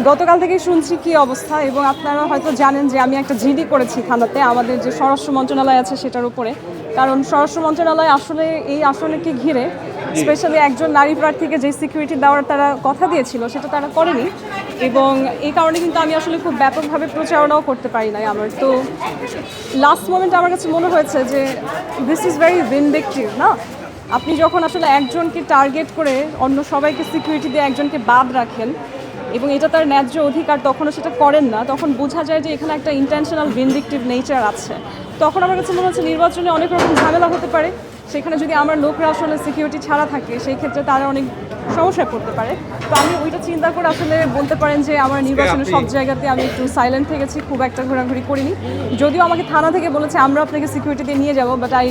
গতকাল থেকেই শুনছি কি অবস্থা, এবং আপনারা হয়তো জানেন যে আমি একটা জিডি করেছি থানাতে আমাদের যে স্বরাষ্ট্র মন্ত্রণালয় আছে সেটার উপরে। কারণ স্বরাষ্ট্র মন্ত্রণালয় আসলে এই আসনকে ঘিরে স্পেশালি একজন নারী প্রার্থীকে যে সিকিউরিটি দেওয়ার তারা কথা দিয়েছিল সেটা তারা করেনি, এবং এই কারণে কিন্তু আমি আসলে খুব ব্যাপকভাবে প্রচারণাও করতে পারি নাই আমার। তো লাস্ট মোমেন্টে আমার কাছে মনে হয়েছে যে দিস ইজ ভেরি ভিনডিকটিভ না। আপনি যখন আসলে একজনকে টার্গেট করে অন্য সবাইকে সিকিউরিটি দিয়ে একজনকে বাদ রাখেন এবং এটা তার ন্যায্য অধিকার, তখনও সেটা করেন না, তখন বোঝা যায় যে এখানে একটা ইন্টেনশনাল ভিনডিকটিভ নেচার আছে। তখন আমার কাছে মনে হচ্ছে নির্বাচনে অনেক রকম ঝামেলা হতে পারে, সেখানে যদি আমার লোকরা আসলে সিকিউরিটি ছাড়া থাকে সেই ক্ষেত্রে তারা অনেক সমস্যায় পড়তে পারে। তো আমি ওইটা চিন্তা করে আসলে বলতে পারেন যে আমার নির্বাচনের সব জায়গাতে আমি একটু সাইলেন্ট থেকেছি, খুব একটা ঘোরাঘুরি করিনি। যদিও আমাকে থানা থেকে বলেছে আমরা আপনাকে সিকিউরিটি দিয়ে নিয়ে যাবো, but I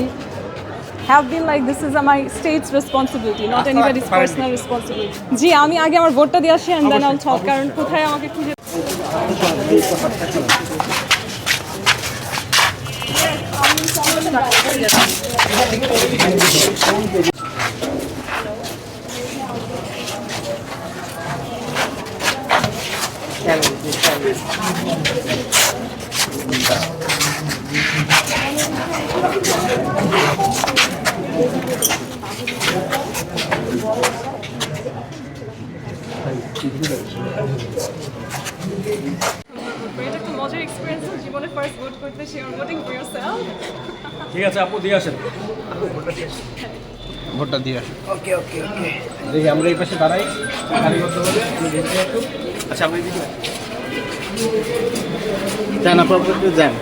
have been like this is my state's responsibility, not anybody's personal responsibility. জি, আমি আগে আমার ভোটটা দিয়ে আসি and then I'll talk, কারণ কোথায় আমাকে খুঁজে এটা একটা মজার এক্সপিরিয়েন্স জীবনে ফার্স্ট ভোট করতে, সে ভোটিং ফর ইয়োরসেলফ। ঠিক আছে আপু, দিয়ে আসেন ভোটটা দিয়ে আসেন। ওকে ওকে ওকে, দেখি আমরা এই পাশে দাঁড়াই সারিবদ্ধভাবে। আচ্ছা আপনি যান, আপনার যান।